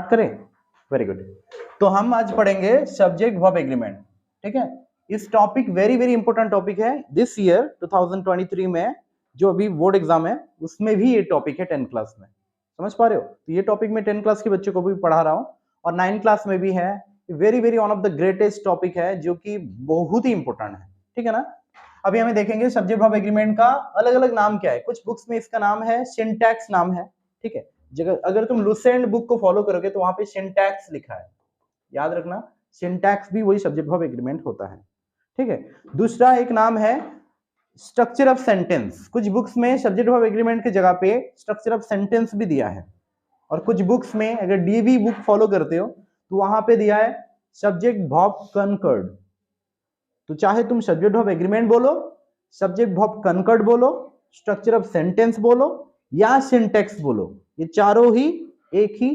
Start करें? Very good. तो हम आज पढ़ेंगे सब्जेक्ट वर्ब एग्रीमेंट। ठीक है, इस topic very very important topic है। दिस ईयर 2023 में जो अभी बोर्ड एग्जाम है उसमें भी ये टॉपिक है 10th क्लास में। समझ पा रहे हो? तो ये टॉपिक मैं 10th क्लास के बच्चों को भी पढ़ा रहा हूँ और 9th क्लास में भी है। Very very one of the greatest topic है जो कि बहुत ही इंपॉर्टेंट है। ठीक है ना? अभी हमें देखेंगे सब्जेक्ट वर्ब एग्रीमेंट का अलग अलग नाम क्या है। कुछ बुक्स में इसका नाम है सिंटैक्स नाम है। ठीक है, अगर तुम लुसेंट बुक को फॉलो करोगे तो वहां पे सिंटैक्स लिखा है, याद रखना। सिंटैक्स भी वही सब्जेक्ट वर्ब एग्रीमेंट होता है। ठीक है, दूसरा एक नाम है स्ट्रक्चर ऑफ सेंटेंस। कुछ बुक्स में सब्जेक्ट वर्ब एग्रीमेंट की जगह पे स्ट्रक्चर ऑफ सेंटेंस भी दिया है और कुछ बुक्स में अगर डीवी बुक फॉलो करते हो तो वहां पे दिया है सब्जेक्ट वर्ब कनकर्ड। तो चाहे तुम सब्जेक्ट वर्ब एग्रीमेंट बोलो, सब्जेक्ट वर्ब कनकर्ड बोलो, स्ट्रक्चर ऑफ सेंटेंस बोलो या सिंटैक्स बोलो, ये चारों ही एक ही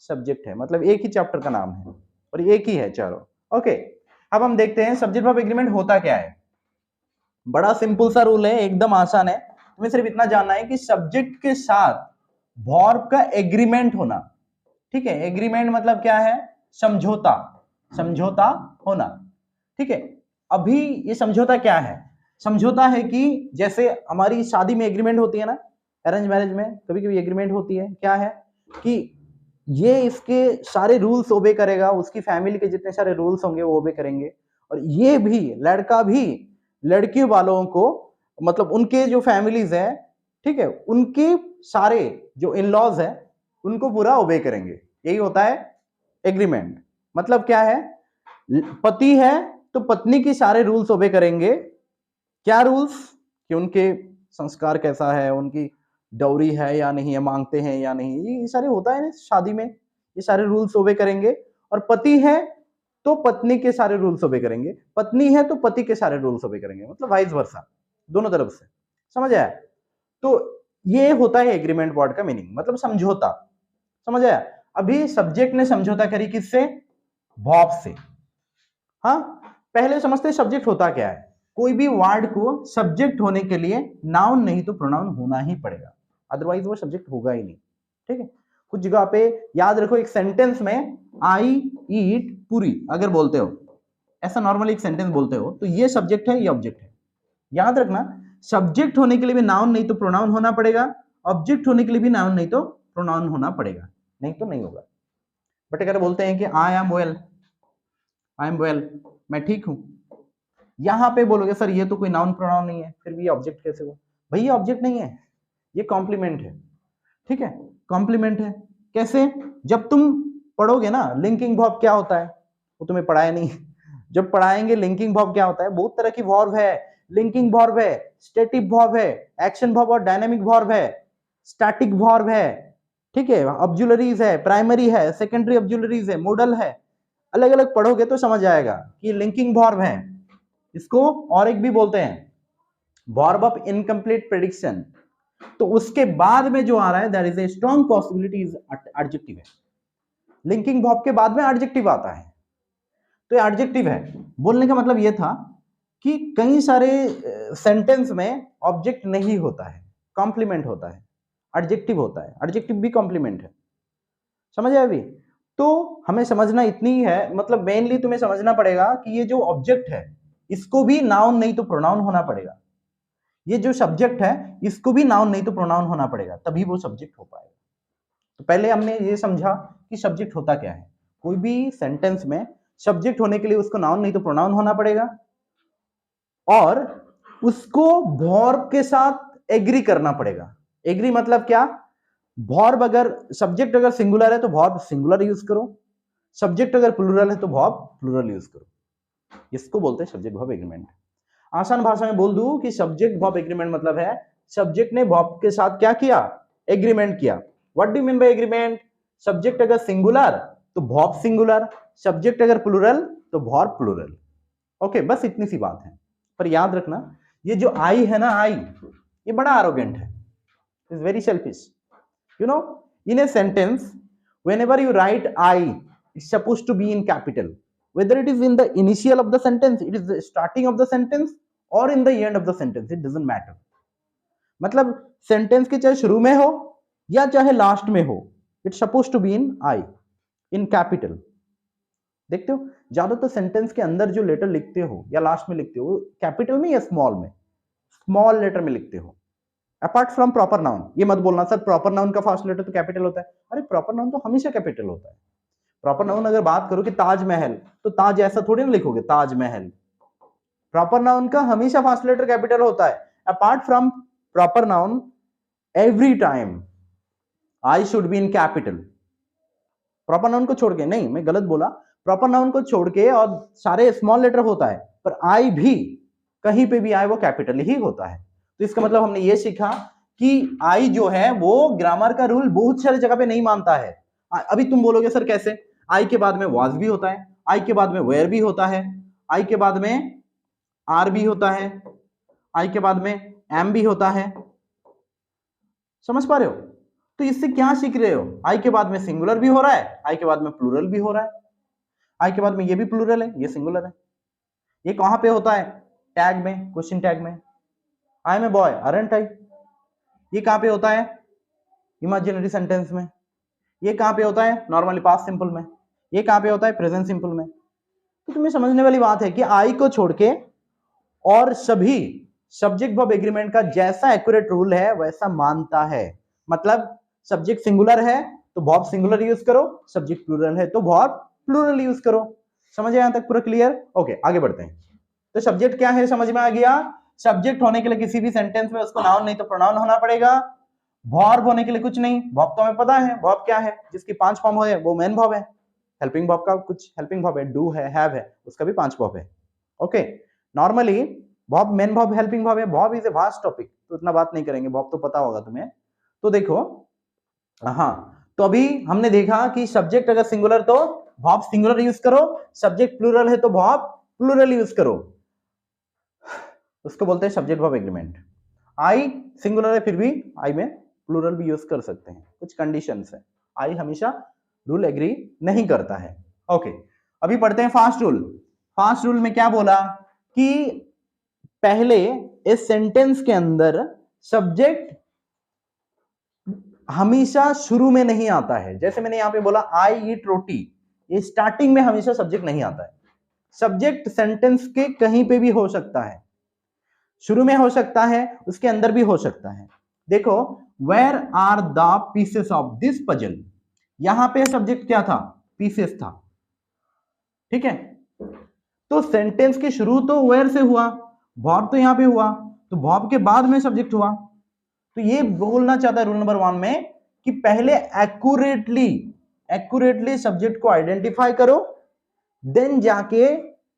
सब्जेक्ट है, मतलब एक ही चैप्टर का नाम है और एक ही है चारों। ओके, अब हम देखते हैं सब्जेक्ट वर्ब एग्रीमेंट होता क्या है। बड़ा सिंपल सा रूल है, एकदम आसान है। तुम्हें सिर्फ इतना जानना है कि सब्जेक्ट के साथ वर्ब का एग्रीमेंट होना। ठीक है, एग्रीमेंट मतलब क्या है? समझौता, समझौता होना। ठीक है, अभी ये समझौता क्या है? समझौता है कि जैसे हमारी शादी में एग्रीमेंट होती है ना, अरेंज मैरिज में कभी कभी एग्रीमेंट होती है। क्या है कि ये इसके सारे रूल्स ओबे करेगा, उसकी फैमिली के जितने सारे रूल्स होंगे वो ओबे करेंगे, और ये भी लड़का भी लड़की वालों को, मतलब उनके जो फैमिलीज है, ठीक है, उनके सारे जो इन लॉज है उनको पूरा ओबे करेंगे। यही होता है एग्रीमेंट। मतलब क्या है? पति है तो पत्नी की सारे रूल्स ओबे करेंगे। क्या रूल्स? कि उनके संस्कार कैसा है, उनकी डौरी है या नहीं है, मांगते हैं या नहीं, ये सारे होता है ना शादी में, ये सारे रूल्स ओबे करेंगे। और पति है तो पत्नी के सारे रूल्स ओबे करेंगे, पत्नी है तो पति के सारे रूल्स ओबे करेंगे, मतलब वाइस वर्सा, दोनों तरफ से। समझ आया? तो ये होता है एग्रीमेंट वर्ड का मीनिंग, मतलब समझौता। समझ आया? अभी सब्जेक्ट ने समझौता करी किससे? वर्ब से। हाँ, पहले समझते हैं सब्जेक्ट होता क्या है। कोई भी वर्ड को सब्जेक्ट होने के लिए नाउन नहीं तो प्रोनाउन होना ही पड़ेगा, अदरवाइज वो सब्जेक्ट होगा ही नहीं। ठीक है, कुछ जगह पे याद रखो, एक सेंटेंस में आई ईट पूरी अगर बोलते हो, ऐसा नॉर्मली एक सेंटेंस बोलते हो, तो ये सब्जेक्ट है, ये ऑब्जेक्ट है। याद रखना, सब्जेक्ट होने के लिए भी नाउन नहीं तो प्रोनाउन होना पड़ेगा, ऑब्जेक्ट होने के लिए भी नाउन नहीं तो प्रोनाउन होना पड़ेगा, नहीं तो नहीं होगा। बट अगर बोलते हैं कि I am well, I am well, मैं ठीक हूं, यहां पे बोलोगे सर ये तो कोई नाउन प्रोनाउन नहीं है, फिर भी ऑब्जेक्ट कैसे हुआ? भाई ये ऑब्जेक्ट नहीं है, ये कॉम्प्लीमेंट है। ठीक है, कॉम्प्लीमेंट है। कैसे? जब तुम पढ़ोगे ना लिंकिंग वर्ब क्या होता है, वो तुम्हें पढ़ाया नहीं। जब पढ़ाएंगे लिंकिंग वर्ब क्या होता है, बहुत तरह की वर्ब है। लिंकिंग वर्ब है, स्टैटिक वर्ब है, एक्शन वर्ब और डायनामिक वर्ब है, स्टैटिक वर्ब है, ठीक है, ऑब्जुलरीज है, प्राइमरी है, सेकेंडरी ऑब्जुलरीज है, मॉडल है। अलग अलग पढ़ोगे तो समझ आएगा कि लिंकिंग वर्ब है। इसको और एक भी बोलते हैं वर्ब ऑफ इनकम्प्लीट प्रेडिक्शन। तो उसके बाद में जो आ रहा है that is a strong possibility is adjective है। लिंकिंग वर्ब के बाद में एडजेक्टिव आता है, तो ये एडजेक्टिव है। बोलने का मतलब ये था कि कई सारे सेंटेंस में ऑब्जेक्ट नहीं होता है, कॉम्प्लीमेंट होता है, एडजेक्टिव होता है, एडजेक्टिव भी कॉम्प्लीमेंट है। समझ आए अभी? तो हमें समझना इतनी ही है, मतलब मेनली तुम्हें समझना पड़ेगा कि ये जो ऑब्जेक्ट है इसको भी नाउन नहीं तो प्रोनाउन होना पड़ेगा, ये जो सब्जेक्ट है इसको भी नाउन नहीं तो प्रोनाउन होना पड़ेगा, तभी वो सब्जेक्ट हो पाएगा। तो पहले हमने ये समझा कि सब्जेक्ट होता क्या है। कोई भी सेंटेंस में सब्जेक्ट होने के लिए उसको नाउन नहीं तो प्रोनाउन होना पड़ेगा और उसको वर्ब के साथ एग्री करना पड़ेगा। एग्री मतलब क्या? वर्ब अगर सब्जेक्ट अगर सिंगुलर है तो वर्ब सिंगुलर यूज करो, सब्जेक्ट अगर प्लूरल है तो वर्ब प्लूरल यूज करो। इसको बोलते हैं सब्जेक्ट वर्ब एग्रीमेंट। आसान भाषा में बोल दूं कि सब्जेक्ट वर्ब एग्रीमेंट मतलब है सब्जेक्ट ने वर्ब के साथ क्या किया? एग्रीमेंट किया। What do you mean by agreement? Subject अगर सिंगुलर तो वर्ब सिंगुलर, सब्जेक्ट अगर प्लूरल तो वर्ब प्लूरल। ओके, बस इतनी सी बात है। पर याद रखना, ये जो आई है ना, आई, ये बड़ा एरोगेंट है, is very selfish. You know, in a sentence, whenever you write I, it's supposed to be in capital. Whether it is in the initial of the sentence, it is the starting of the sentence, or in the end of the sentence, it doesn't matter. मतलब sentence के चाहे शुरू में हो या चाहे last में हो, it's supposed to be in I. In capital. देखते हो ज्यादातर सेंटेंस के अंदर जो लेटर लिखते हो या लास्ट में लिखते हो कैपिटल में या स्मॉल में, स्मॉल लेटर में लिखते हो। अपार्ट फ्रॉम प्रॉपर नाउन, ये मत बोलना सर प्रॉपर नाउन का फर्स्ट लेटर तो कैपिटल होता है। अरे प्रॉपर नाउन तो हमेशा कैपिटल होता है। प्रॉपर नाउन अगर बात करो कि ताजमहल, तो ताज ऐसा थोड़ी ना लिखोगे ताजमहल। प्रॉपर नाउन का हमेशा फर्स्ट लेटर कैपिटल होता है। Apart from proper noun every time I should be in capital. Proper noun को छोड़ के, नहीं मैं गलत बोला, प्रॉपर नाउन को छोड़ के और सारे स्मॉल लेटर होता है, पर आई भी कहीं पे भी आए वो कैपिटल ही होता है। तो इसका मतलब हमने ये सीखा कि आई जो है वो ग्रामर का रूल बहुत सारी जगह पे नहीं मानता है। अभी तुम बोलोगे सर कैसे, आई के बाद में वाज भी होता है, आई के बाद में वेयर भी होता है, आई के बाद में आर भी होता है, आई के बाद में एम भी होता है। समझ पा रहे हो? तो इससे क्या सीख रहे हो, आई के बाद में सिंगुलर भी हो रहा है, आई के बाद में प्लूरल भी हो रहा है, आई के बाद में ये भी प्लूरल है ये सिंगुलर है। ये कहां पे होता है, टैग में, क्वेश्चन टैग में, I am a boy aren't I. ये कहां पे होता है, इमेजिनरी सेंटेंस में। ये कहां पे होता है, नॉर्मली पास्ट सिंपल में। ये कहां पे होता है, प्रेजेंट सिंपल में। तो तुम्हें समझने वाली बात है कि आई को छोड़ के और सभी सब्जेक्ट वर्ब एग्रीमेंट का जैसा एक्यूरेट रूल है वैसा मानता है। मतलब सब्जेक्ट सिंगुलर है तो वर्ब सिंगुलर यूज करो, सब्जेक्ट प्लूरल है तो वर्ब प्लूरल यूज करो। समझ यहां तक पूरा क्लियर? ओके आगे बढ़ते हैं। तो सब्जेक्ट क्या है समझ में आ गया। सब्जेक्ट होने के लिए किसी भी सेंटेंस में उसको नाउन नहीं तो प्रोनाउन होना पड़ेगा। वर्ब होने के लिए कुछ नहीं, वर्ब तो हमें पता है वर्ब क्या है, जिसकी 5 फॉर्म है वो मेन वर्ब है। हेल्पिंग वर्ब का कुछ हेल्पिंग वर्ब है, डू है, हैव है, उसका भी 5 वर्ब है। Okay normally verb main verb helping verb है। Verb is a vast topic तो इतना बात नहीं करेंगे, वर्ब तो पता होगा तुम्हें। तो देखो हाँ, तो अभी हमने देखा कि सब्जेक्ट अगर सिंगुलर तो वर्ब सिंगुलर यूज करो, सब्जेक्ट प्लूरल है तो वर्ब प्लूरल यूज करो, उसको बोलते हैं सब्जेक्ट वर्ब एग्रीमेंट। आई सिंगुलर है फिर भी आई में प्लूरल भी यूज कर सकते हैं, कुछ कंडीशंस है। आई हमेशा रूल एग्री नहीं करता है। ओके अभी पढ़ते हैं फास्ट रूल। फास्ट रूल में क्या बोला कि पहले इस सेंटेंस के अंदर सब्जेक्ट हमेशा शुरू में नहीं आता है। जैसे मैंने यहां पे बोला आई ईट रोटी, ये स्टार्टिंग में हमेशा सब्जेक्ट नहीं आता है। सब्जेक्ट सेंटेंस के कहीं पे भी हो सकता है, शुरू में हो सकता है, उसके अंदर भी हो सकता है। देखो where are the pieces of this puzzle, यहां पे सब्जेक्ट क्या था, पीसेस था। ठीक है तो सेंटेंस के शुरू तो वेयर से हुआ, वर्ब तो यहां पे हुआ, तो वर्ब के बाद में सब्जेक्ट हुआ। तो ये बोलना चाहता है रूल नंबर 1 में कि पहले एक्यूरेटली सब्जेक्ट को आइडेंटिफाई करो, देन जाके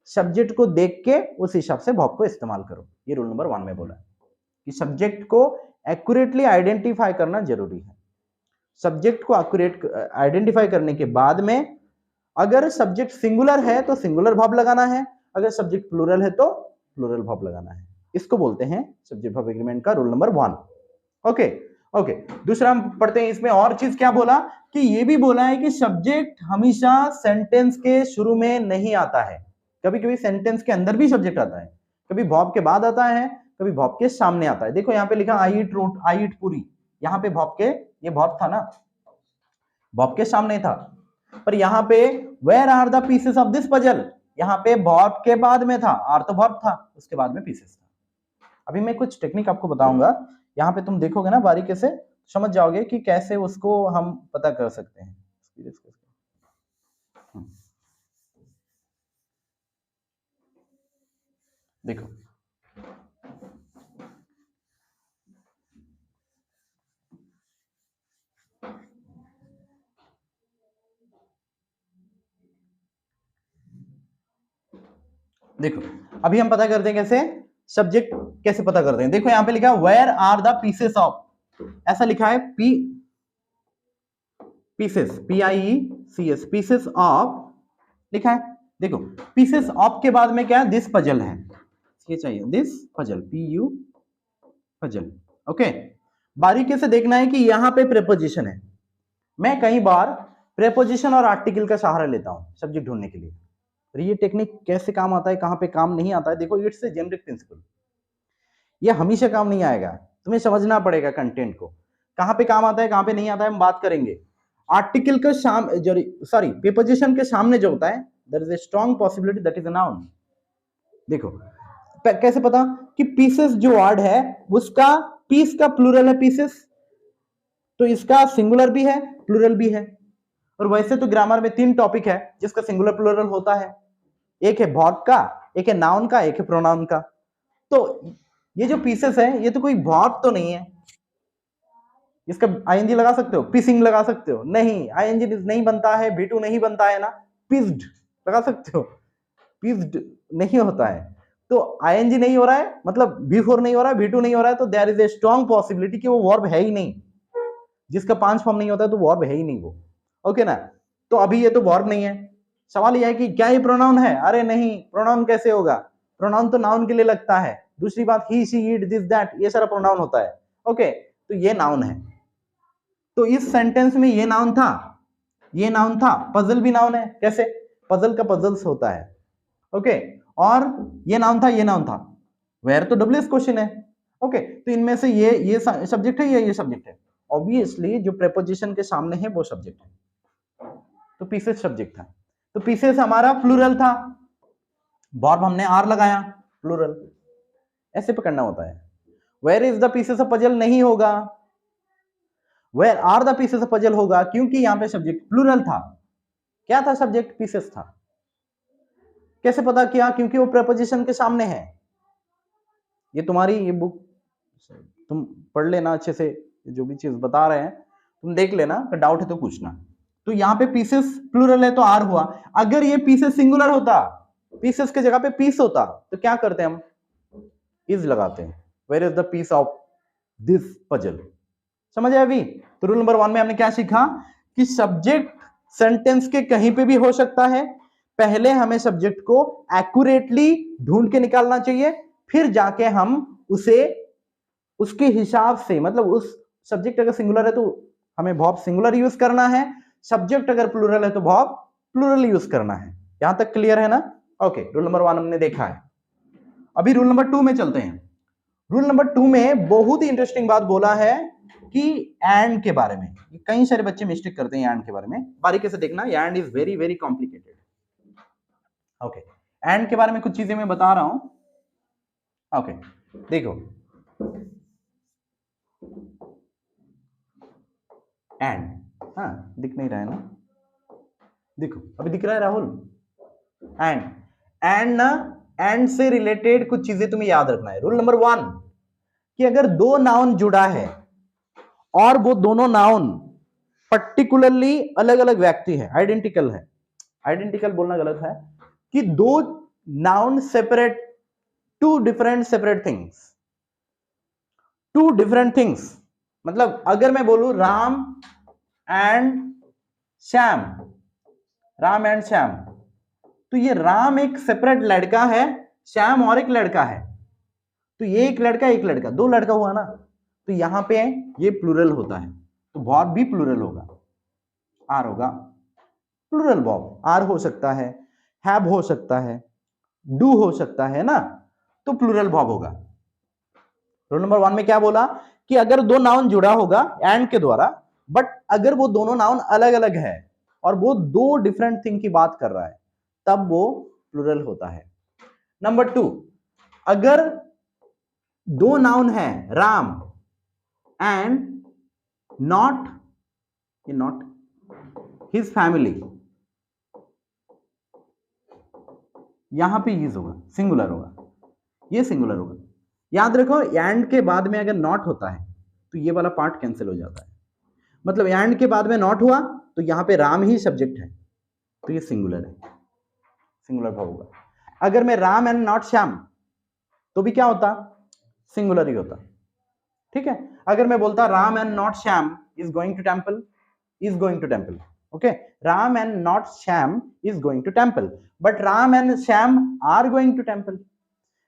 सब्जेक्ट को देख के उस हिसाब से वर्ब को इस्तेमाल करो। ये रूल नंबर 1 में बोला कि सब्जेक्ट को एक्यूरेटली आइडेंटिफाई करना जरूरी है। सब्जेक्ट को एक्यूरेट आइडेंटिफाई करने के बाद में अगर सब्जेक्ट सिंगुलर है तो सिंगुलर वर्ब लगाना है, अगर सब्जेक्ट प्लूरल है तो प्लूरल वर्ब लगाना है। इसको बोलते हैं सब्जेक्ट वर्ब एग्रीमेंट का रूल नंबर 1। ओके ओके दूसरा हम पढ़ते हैं। इसमें और चीज क्या बोला कि ये भी बोला है कि सब्जेक्ट हमेशा सेंटेंस के शुरू में नहीं आता है, कभी कभी सेंटेंस के अंदर भी सब्जेक्ट आता है, कभी वर्ब के बाद आता है, कभी वर्ब के सामने आता है। देखो यहाँ पे लिखा आई ईट रोट, आई ईट पूरी, यहाँ पे वर्ब के, ये वर्ब था ना, वर्ब के सामने था। पर यहाँ पे where are the pieces of this puzzle, यहाँ पे वर्ब के बाद में था, आर तो वर्ब था, उसके बाद में पीसेस था। अभी मैं कुछ टेक्निक आपको बताऊंगा, यहाँ पे तुम देखोगे ना बारीकी से समझ जाओगे कि कैसे उसको हम पता कर सकते हैं। देखो देखो अभी हम पता करते हैं कैसे सब्जेक्ट कैसे पता करते हैं। देखो यहाँ पे लिखा है where are the pieces of, ऐसा लिखा है पीसेस, PIECS, पीसेस ऑफ लिखा है। देखो पीसेस ऑफ के बाद में क्या है, दिस पजल है, ये चाहिए this puzzle, PU puzzle. Okay बारीकी से देखना है कि यहाँ पे प्रेपोजिशन है। मैं कई बार प्रेपोजिशन और आर्टिकल का सहारा लेता हूं सब्जेक्ट ढूंढने के लिए। ये टेक्निक कैसे काम आता है, कहां पे काम नहीं आता है, देखो इट्स ए जेनेरिक प्रिंसिपल, ये हमेशा काम नहीं आएगा, तुम्हें समझना पड़ेगा कंटेंट को, कहां पे काम आता है कहां पे नहीं आता है, हम बात करेंगे। आर्टिकल के सॉरी प्रीपोजिशन के सामने जो होता है there is a strong possibility that is a noun. देखो कैसे पता कि पीसेस जो वर्ड है उसका पीस का प्लूरल है पीसेस, तो इसका सिंगुलर भी है प्लूरल भी है। और वैसे तो ग्रामर में 3 टॉपिक है जिसका सिंगुलर प्लूरल होता है, एक है वर्ब का, एक है नाउन का, एक है प्रोनाउन का। तो ये जो पीसेस है ये तो कोई वर्ब तो नहीं है, इसका आईएनजी लगा सकते हो, पीसिंग लगा सकते हो, नहीं आईएनजी नहीं बनता है, V2 नहीं बनता है ना, पिस्ड लगा सकते हो, पिस्ड नहीं होता है। तो आईएनजी नहीं हो रहा है मतलब V4 नहीं हो रहा है, V2 नहीं हो रहा है, तो there is a strong possibility कि वो वर्ब है ही नहीं। जिसका 5 फॉर्म नहीं होता है तो वर्ब है ही नहीं वो, ओके ना। तो अभी ये तो वर्ब नहीं है, सवाल ये है कि क्या ये प्रोनाउन है? अरे नहीं, प्रोनाउन कैसे होगा? प्रोनाउन तो नाउन के लिए लगता है। दूसरी बात ही शी इट दिस दैट ये सारा प्रोनाउन होता है, ओके। तो ये नाउन है, तो इस सेंटेंस में ये नाउन था, ये नाउन था, पजल भी नाउन है, कैसे? पजल का पजल्स होता है, ओके। और ये नाउन था, ये नाउन था, वेयर तो डब्ल्यूएस क्वेश्चन है, ओके। तो इनमें से ये सब्जेक्ट है, ये सब्जेक्ट है, ऑब्वियसली जो प्रीपोजिशन के सामने है वो सब्जेक्ट है, तो पीसेस सब्जेक्ट था। तो पीसेस हमारा प्लूरल था, वर्ब हमने आर लगाया, प्लूरल ऐसे पकड़ना होता है। Where is the pieces of puzzle नहीं होगा, where are the pieces of puzzle होगा, क्योंकि यहां पे सब्जेक्ट प्लूरल था। क्या था? सब्जेक्ट पीसेस था। कैसे पता किया? क्योंकि वो प्रीपोजिशन के सामने है। ये तुम्हारी ये बुक तुम पढ़ लेना अच्छे से, जो भी चीज बता रहे हैं तुम देख लेना, अगर डाउट है तो पूछना। तो यहाँ पे पीसेस प्लूरल है तो आर हुआ। अगर ये पीसेस सिंगुलर होता, पीसेस के जगह पे पीस होता, तो क्या करते हम? इज लगाते हैं, where is the piece of this puzzle. समझ आया अभी? तो रूल नंबर 1 में हमने क्या सीखा कि सब्जेक्ट सेंटेंस के कहीं पे भी हो सकता है। पहले हमें सब्जेक्ट को एक्यूरेटली ढूंढ के निकालना चाहिए, फिर जाके हम उसे उसके हिसाब से, मतलब उस सब्जेक्ट अगर सिंगुलर है तो हमें वर्ब सिंगुलर यूज करना है, सब्जेक्ट अगर प्लूरल है तो वर्ब प्लूरल यूज करना है। यहां तक क्लियर है ना? ओके, रूल नंबर 1 हमने देखा है। अभी रूल नंबर 2 में चलते हैं। रूल नंबर 2 में बहुत ही इंटरेस्टिंग बात बोला है कि एंड के बारे में। कई सारे बच्चे मिस्टेक करते हैं एंड के बारे में, बारीकी से देखना, and is very very complicated. Okay, and के बारे में कुछ चीजें मैं बता रहा हूं। ओके, देखो एंड, हाँ दिख नहीं रहा है ना? देखो अभी दिख रहा है राहुल? एंड ना, एंड से रिलेटेड कुछ चीजें तुम्हें याद रखना है। रूल नंबर 1 कि अगर दो नाउन जुड़ा है और वो दोनों नाउन पर्टिकुलरली अलग अलग व्यक्ति है, आइडेंटिकल है, आइडेंटिकल बोलना गलत है, कि दो noun separate, two different separate things, two different things. मतलब अगर मैं बोलूं राम एंड श्याम, राम एंड श्याम, तो ये राम एक सेपरेट लड़का है, श्याम और एक लड़का है, तो ये एक लड़का एक लड़का, दो लड़का हुआ ना, तो यहां पे ये प्लूरल होता है, तो वर्ब भी प्लूरल होगा, आर होगा, प्लूरल वर्ब आर हो सकता है, हैव हो सकता है, डू हो सकता है ना, तो प्लूरल वर्ब होगा। रूल नंबर 1 में क्या बोला कि अगर दो नाउन जुड़ा होगा एंड के द्वारा, बट अगर वो दोनों नाउन अलग अलग है और वो दो डिफरेंट थिंग की बात कर रहा है, तब वो प्लूरल होता है। नंबर 2, अगर दो नाउन है Ram and not his family, यहां पे यूज होगा, सिंगुलर होगा, ये सिंगुलर होगा। याद रखो एंड के बाद में अगर नॉट होता है तो ये वाला पार्ट कैंसिल हो जाता है, मतलब एंड के बाद में नॉट हुआ तो यहां पे राम ही सब्जेक्ट है, तो ये सिंगुलर है, सिंगुलर भाव होगा। अगर मैं राम एंड नॉट श्याम, तो भी क्या होता? सिंगुलर ही होता, ठीक है। अगर मैं बोलता Ram and not Shyam is going to temple, is going to temple, okay, Ram and not Shyam is going to temple, but Ram and Shyam are going to temple.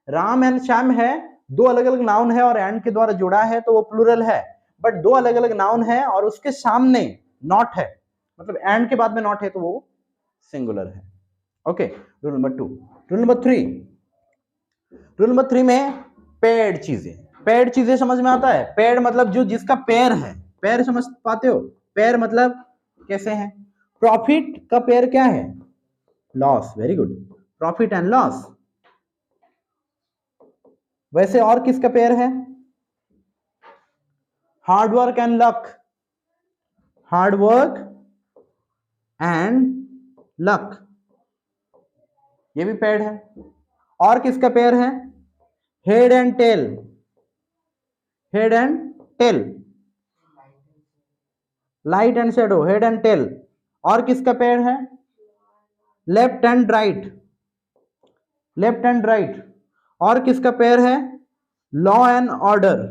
Ram and Shyam है, दो अलग अलग नाउन है और एंड के द्वारा जुड़ा है तो वो प्लूरल है, बट दो अलग अलग नाउन है और उसके सामने नॉट है, मतलब एंड के बाद में नॉट है तो वो सिंगुलर है, okay. Rule number 2। Rule number 3, rule number 3 में पेड चीजें, पेड चीजें समझ में आता है? पेड मतलब जो जिसका पैर है, पैर समझ पाते हो? पैर मतलब कैसे हैं? प्रॉफिट का पेयर क्या है? Loss. Very good, profit and loss. वैसे और किसका पेयर है? Hard work and luck. Hard work and luck, ये भी पेयर है। और किसका पेयर है? Head and tail. Head and tail, light and shadow, head and tail. और किसका पेयर है? Left and right. Left and right. और किसका पेयर है? Law and order.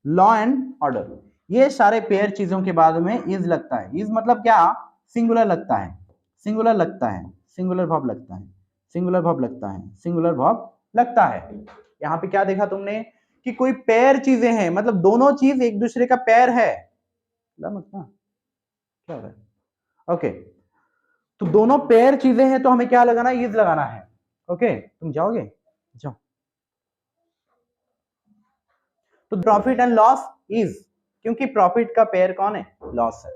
Law and order. ये सारे पेयर चीजों के बाद में इज लगता है। इज मतलब क्या? सिंगुलर लगता है। सिंगुलर लगता है, सिंगुलर वर्ब लगता है, सिंगुलर वर्ब लगता है, सिंगुलर वर्ब लगता है। यहाँ पे क्या देखा तुमने कि कोई पेयर चीजें हैं, मतलब दोनों चीज एक दूसरे का पेयर है। क्या हो रहा है? ओके, तो दोनों पेयर चीजें हैं तो हमें क्या लगाना है? इज लगाना है। ओके, तुम जाओगे? जाओ। तो प्रॉफिट एंड लॉस इज, क्योंकि प्रॉफिट का पेयर कौन है? लॉस है।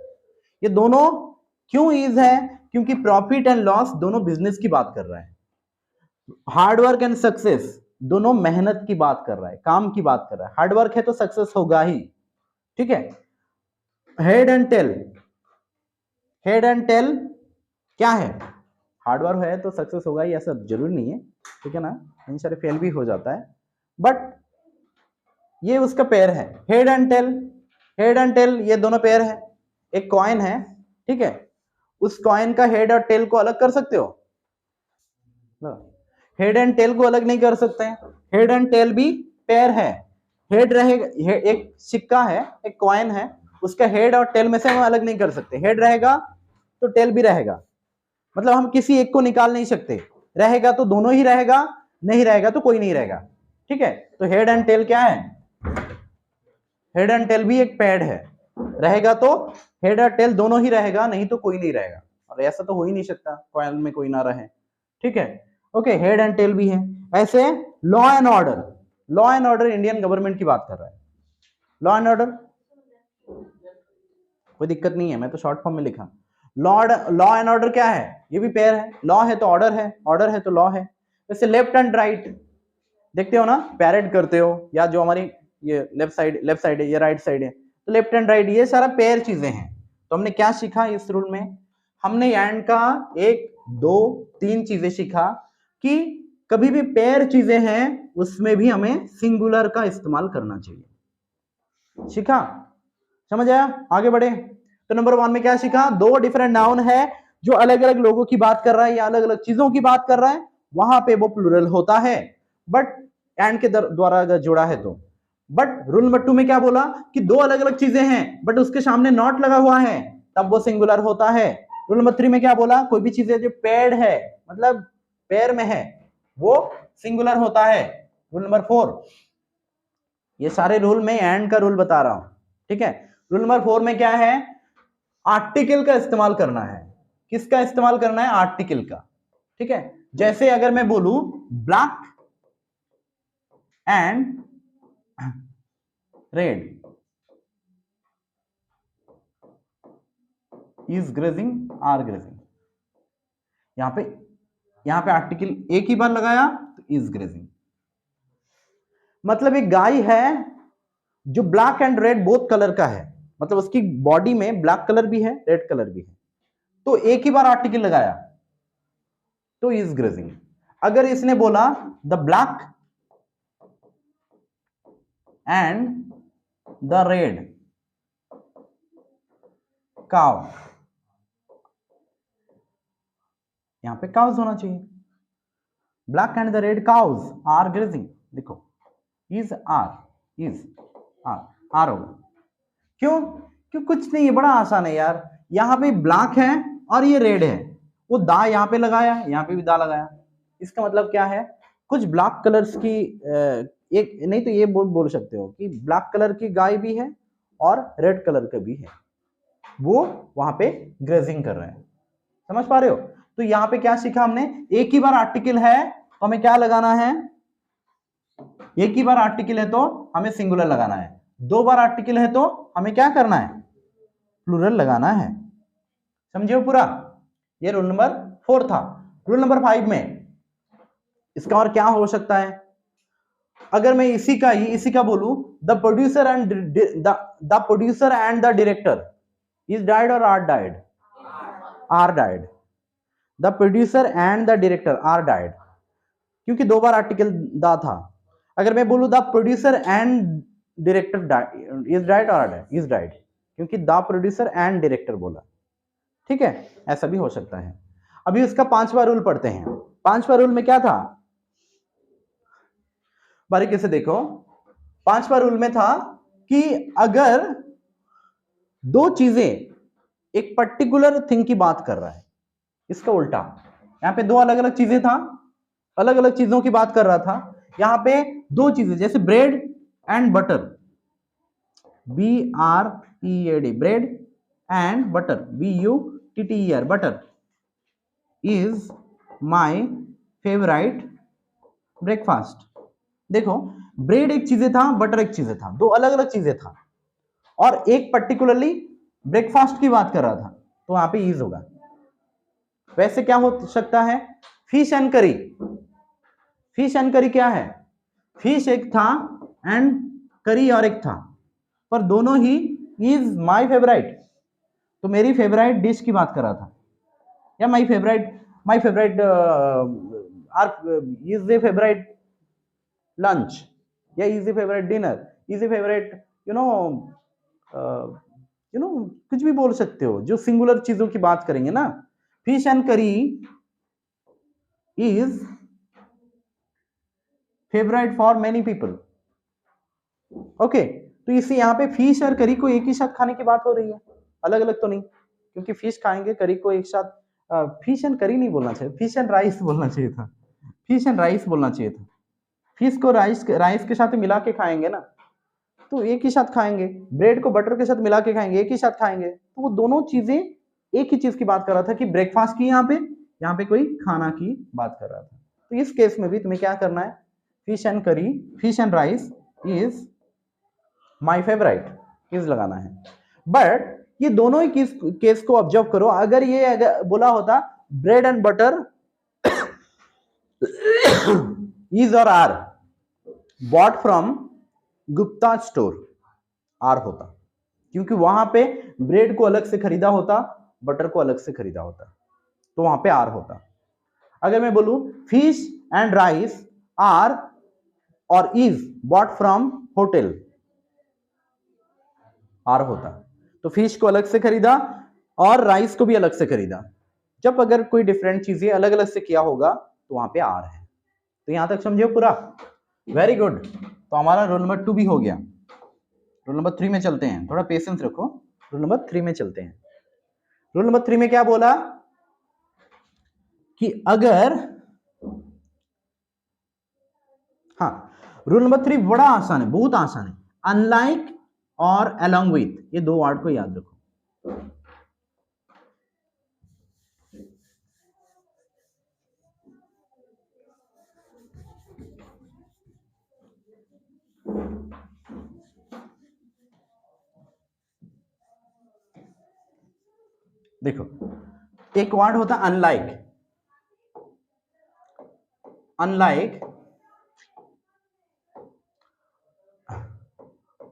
ये दोनों क्यों इज है? क्योंकि प्रॉफिट एंड लॉस दोनों बिजनेस की बात कर रहा है। हार्डवर्क एंड सक्सेस दोनों मेहनत की बात कर रहा है, काम की बात कर रहा है। हार्डवर्क है तो सक्सेस होगा ही, ठीक है। Head and tail, head and tail क्या है? हार्डवर्क है तो सक्सेस होगा ही, ऐसा जरूरी नहीं है, ठीक है ना। इन सारे फेल भी हो जाता है, बट ये उसका पेयर है, head and tail. Head and tail ये दोनों पेयर है। एक कॉइन है, ठीक है, उस कॉइन का हेड और टेल को अलग कर सकते हो? हेड एंड टेल को अलग नहीं कर सकते हैं। हेड एंड टेल भी पेयर है। हेड रहेगा, एक सिक्का है, एक कॉइन है, उसका हेड और टेल में से हम अलग नहीं कर सकते। हेड रहेगा तो टेल भी रहेगा, मतलब हम किसी एक को निकाल नहीं सकते। रहेगा तो दोनों ही रहेगा, नहीं रहेगा तो कोई नहीं रहेगा, ठीक है। तो हेड एंड टेल क्या है? हेड एंड टेल भी एक पेयर है। रहेगा तो हेड और टेल दोनों ही रहेगा, नहीं तो कोई नहीं रहेगा। और ऐसा तो हो ही नहीं सकता कॉइन में कोई ना रहे, ठीक है। ओके, हेड एंड टेल भी है। ऐसे law and order, law and order Indian government की बात कर रहा है। लॉ एंड ऑर्डर कोई दिक्कत नहीं है, मैं तो शॉर्ट फॉर्म में लिखा। लॉ एंड ऑर्डर क्या है? ये भी पेयर है। लॉ है तो ऑर्डर है, ऑर्डर है तो लॉ है। जैसे लेफ्ट एंड राइट देखते हो ना, पैरेड करते हो, या जो हमारी ये लेफ्ट साइड है, ये राइट साइड है, तो लेफ्ट एंड राइट ये सारा पेयर चीजें हैं। तो हमने क्या सीखा इस रूल में? हमने एंड का 1 2 3 चीजें सीखा कि कभी भी पेयर चीजें हैं उसमें भी हमें सिंगुलर का इस्तेमाल करना चाहिए। सीखा? समझ आया? आगे बढ़े। तो नंबर 1 में क्या सीखा? 2 डिफरेंट नाउन है जो अलग अलग लोगों की बात कर रहा है या अलग अलग चीजों की बात कर रहा है, वहां पे वो प्लूरल होता है, बट एंड के द्वारा अगर जुड़ा है तो। बट रूल नंबर 2 में क्या बोला कि 2 अलग अलग चीजें हैं बट उसके सामने नॉट लगा हुआ है, तब वो सिंगुलर होता है। रूल नंबर 3 में क्या बोला? कोई भी चीजें जो पेयर्ड है, मतलब पेयर में है, वो सिंगुलर होता है। रूल नंबर 4, ये सारे रूल में एंड का रूल बता रहा हूं, ठीक है। रूल नंबर 4 में क्या है? आर्टिकल का इस्तेमाल करना है। किसका इस्तेमाल करना है? आर्टिकल का, ठीक है। जैसे अगर मैं बोलूं black and red is grazing, are grazing, यहां पे आर्टिकल एक ही बार लगाया तो इज ग्रेजिंग। मतलब एक गाय है जो black and red both colour का है, मतलब उसकी बॉडी में ब्लैक कलर भी है, रेड कलर भी है, तो एक ही बार आर्टिकल लगाया तो इज ग्रेजिंग। अगर इसने बोला the black and the red cow, यहां पे काउज होना चाहिए। Black and the red cows are grazing, देखो इज आर होगा। क्यों? क्यों? कुछ नहीं है, बड़ा आसान है यार। यहां पे ब्लैक है और ये रेड है, वो दा यहां पे लगाया, यहां पे भी दा लगाया। इसका मतलब क्या है? कुछ ब्लैक कलर्स की एक नहीं तो ये बोल सकते हो कि ब्लैक कलर की गाय भी है और रेड कलर का भी है, वो वहां पे ग्रेजिंग कर रहे हैं। समझ पा रहे हो? तो यहां पे क्या सीखा हमने? एक ही बार आर्टिकल है तो हमें क्या लगाना है? एक ही बार आर्टिकल है तो हमें सिंगुलर लगाना है। 2 बार आर्टिकल है तो हमें क्या करना है? प्लूरल लगाना है। समझे हो पूरा? ये रूल नंबर 4 था। रूल नंबर 5 में इसका और क्या हो सकता है? अगर मैं इसी का बोलूं, the producer and the director is died और are died? Are died. The producer and the director are died, क्योंकि 2 बार आर्टिकल दा था। अगर मैं बोलूं the producer and director is died और इज डाइड, क्योंकि द प्रोड्यूसर एंड डायरेक्टर बोला। ठीक है, ऐसा भी हो सकता है। अभी उसका 5वां रूल पढ़ते हैं। 5वां रूल में क्या था, बारीकी से देखो। 5वां रूल में था कि अगर 2 चीजें एक पर्टिकुलर थिंग की बात कर रहा है, इसका उल्टा, यहां पे 2 अलग अलग चीजें था, अलग अलग चीजों की बात कर रहा था। यहां पे 2 चीजें, जैसे bread and butter, BREAD, bread and butter, BUTTER, butter is my favourite breakfast. देखो, ब्रेड एक चीजें था, बटर एक चीजें था, 2 अलग अलग चीजें था, और एक पर्टिकुलरली ब्रेकफास्ट की बात कर रहा था, तो वहां पे इज होगा। वैसे क्या हो सकता है, फिश एंड करी। फिश एंड करी क्या है, फिश एक था एंड करी और एक था, पर दोनों ही इज माय फेवरेट, तो मेरी फेवरेट डिश की बात कर रहा था, या my favourite is a favourite lunch, या is a favourite dinner, is a favourite कुछ भी बोल सकते हो, जो सिंगुलर चीजों की बात करेंगे ना। फिश एंड करी is favourite for many people. Okay, तो इसे यहाँ पे फिश और करी को एक ही साथ खाने की बात हो रही है, अलग अलग तो नहीं, क्योंकि फिश खाएंगे, करी को एक साथ, फिश एंड करी नहीं बोलना चाहिए, फिश एंड राइस बोलना चाहिए था, फिश एंड राइस बोलना चाहिए था। फिश को राइस के साथ मिला के खाएंगे ना, तो एक ही साथ खाएंगे। ब्रेड को बटर के साथ मिला के खाएंगे, एक ही साथ खाएंगे। तो वो दोनों चीजें एक ही चीज की बात कर रहा था कि ब्रेकफास्ट की, यहाँ पे कोई खाना की बात कर रहा था। तो इस केस में भी तुम्हें क्या करना है, फिश एंड करी, fish and rice is my favourite, is लगाना है। बट ये दोनों ही केस को ऑब्जर्व करो। अगर ये बोला होता ब्रेड एंड बटर इज और are bought from Gupta store, are होता, क्योंकि वहां पे ब्रेड को अलग से खरीदा होता, बटर को अलग से खरीदा होता, तो वहां पे आर होता। अगर मैं बोलूं फिश एंड राइस आर और is bought from hotel, are होता। तो फिश को अलग से खरीदा और राइस को भी अलग से खरीदा। जब अगर कोई डिफरेंट चीजें अलग अलग से किया होगा तो वहां पे आर है। तो यहां तक समझे पूरा? Very good. तो हमारा रोल नंबर 2 भी हो गया। रोल नंबर 3 में चलते हैं, थोड़ा पेशेंस रखो। रोल नंबर 3 में चलते हैं। रोल नंबर 3 में क्या बोला कि अगर, हाँ, रूल नंबर 3 बड़ा आसान है, बहुत आसान है। अनलाइक और अलोंग विथ, ये 2 वर्ड को याद रखो। देखो, एक वर्ड होता है अनलाइक, अनलाइक,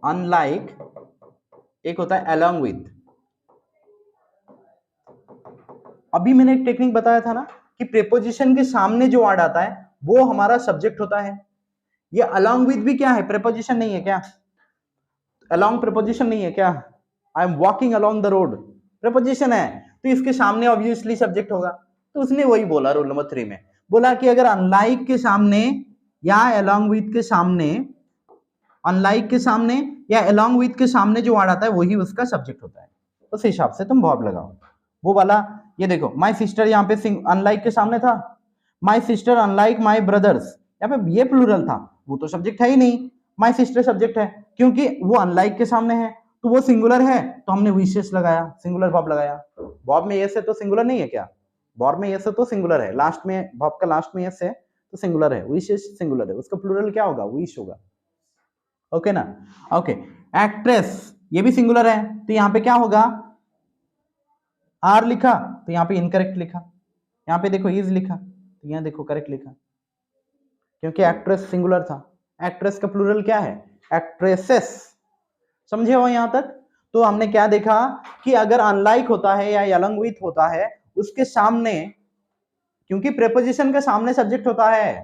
अनलाइक, एक होता है अलोंग विथ। अभी मैंने एक टेक्निक बताया था ना कि प्रेपोजिशन के सामने जो वर्ड आता है वो हमारा सब्जेक्ट होता है। ये अलोंग विथ भी क्या है, प्रेपोजिशन नहीं है क्या? अलोंग प्रेपोजिशन नहीं है क्या? I am walking along the road, preposition है, तो इसके सामने ऑब्वियसली सब्जेक्ट होगा। तो उसने वही बोला रूल नंबर 3 में, बोला कि अगर अनलाइक के सामने या अलोंग विथ के सामने, अनलाइक के सामने या अलोंग विथ के सामने जो वर्ड आता है वही उसका सब्जेक्ट होता है। उस हिसाब से तुम वर्ब लगाओ। वो वाला, ये देखो, माय सिस्टर यहाँ पे अनलाइक के सामने था, my sister unlike my brothers, यहाँ पे ये प्लूरल था, वो तो सब्जेक्ट है ही नहीं। माय सिस्टर सब्जेक्ट है क्योंकि वो अनलाइक के सामने है, तो वो सिंगुलर है, तो हमने विशेष लगाया, सिंगुलर वर्ब लगाया। वर्ब में यस है तो सिंगुलर नहीं है क्या? वर्ब में यस है तो सिंगुलर है, लास्ट में वर्ब का लास्ट में यस है तो सिंगुलर है, विशेष सिंगुलर है, उसका प्लूरल क्या होगा? विश होगा। ओके ना? ओके, एक्ट्रेस ये भी सिंगुलर है, तो यहाँ पे क्या होगा? आर लिखा तो यहाँ पे इनकरेक्ट लिखा, यहाँ पे देखो इज लिखा तो यहाँ देखो करेक्ट लिखा, क्योंकि एक्ट्रेस सिंगुलर था। एक्ट्रेस का प्लूरल क्या है? एक्ट्रेसेस। समझे हो यहां तक? तो हमने क्या देखा कि अगर अनलाइक होता है या अलॉन्ग विथ होता है, उसके सामने, क्योंकि प्रेपोजिशन के सामने सब्जेक्ट होता है,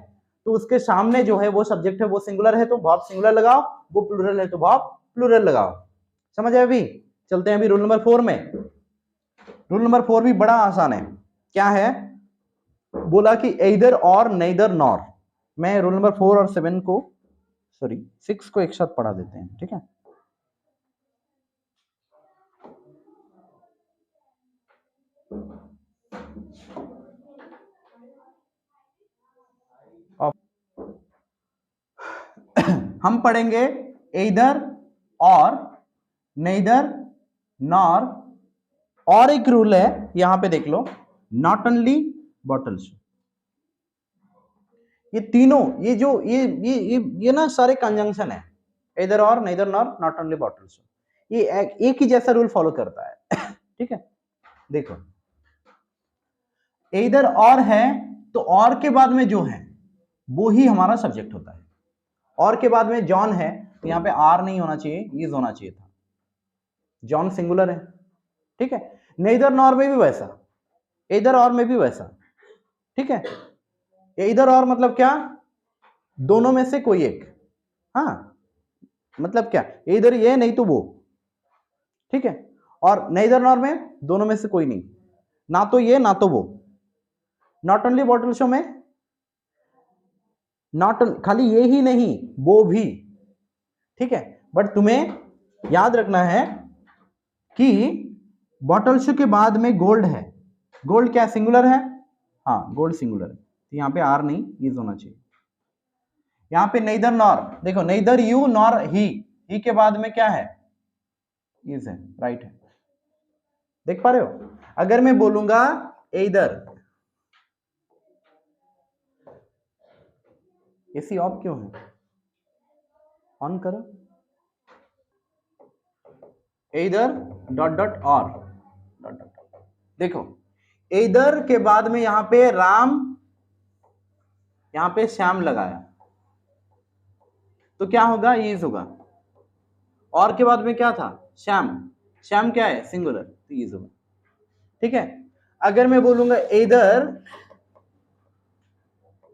तो उसके सामने जो है वो सब्जेक्ट है वो सिंगुलर है तो वर्ब सिंगुलर लगाओ, वो प्लूरल है तो वर्ब प्लूरल लगाओ। समझ आए? अभी चलते हैं अभी रूल नंबर 4 में। रूल नंबर 4 भी बड़ा आसान है। क्या है? बोला कि एइदर और नेइदर नॉर। मैं रूल नंबर 4 और 7 को, सॉरी 6 को एक साथ पढ़ा देते हैं, ठीक है? हम पढ़ेंगे एइदर और, नेइदर, नॉर, और एक रूल है यहां पे देख लो, नॉट ओनली बट ऑल्सो। ये तीनों, ये जो ये ना सारे कंजंक्शन है, either or, neither, nor, not only but also, ये एक ही जैसा रूल फॉलो करता है। ठीक है? देखो, इधर और है तो और के बाद में जो है वो ही हमारा सब्जेक्ट होता है। और के बाद में जॉन है तो यहाँ पे आर नहीं होना चाहिए, इज होना चाहिए था। जॉन सिंगुलर है, ठीक है? नेइदर नॉर में भी वैसा, इधर और में भी वैसा, ठीक है? इधर और मतलब क्या? दोनों में से कोई एक। हाँ, मतलब क्या? इधर ये नहीं तो वो, ठीक है? और नेइदर नॉर में दोनों में से कोई नहीं, ना तो ये ना तो वो। नॉट ओनली बॉटल शो में नॉट खाली ये ही नहीं, वो भी, ठीक है? बट तुम्हें याद रखना है कि बॉटल शो के बाद में गोल्ड है। गोल्ड क्या सिंगुलर है? हाँ, गोल्ड सिंगुलर है, तो यहाँ पे आर नहीं, इज होना चाहिए। यहाँ पे नेइदर नॉर, देखो नेइदर यू नॉर ही के बाद में क्या है? इज है, राइट है। देख पा रहे हो? अगर मैं बोलूंगा इधर, एसी ऑफ क्यों है? ऑन करो। इधर डॉट डॉट और डॉट डॉट, देखो इधर के बाद में यहां पे राम, यहां पे श्याम लगाया तो क्या होगा? इज होगा। और के बाद में क्या था? श्याम। श्याम क्या है? सिंगुलर, तो इज होगा, ठीक है? अगर मैं बोलूंगा इधर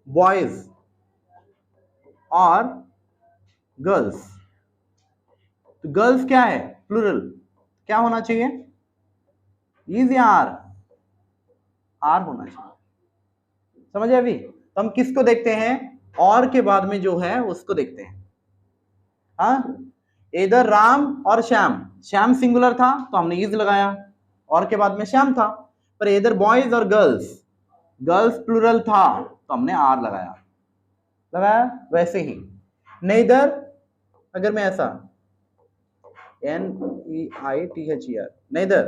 बॉयज और गर्ल्स, तो गर्ल्स क्या है? प्लूरल, क्या होना चाहिए? इज या आर? आर होना चाहिए। समझे? अभी तो हम किसको देखते हैं? और के बाद में जो है उसको देखते हैं। हाँ, इधर राम और श्याम, श्याम सिंगुलर था तो हमने इज लगाया, और के बाद में श्याम था। पर इधर बॉयज और गर्ल्स, गर्ल्स प्लूरल था तो हमने आर लगाया। वैसे ही नेइदर, अगर मैं ऐसा NEITHER, neither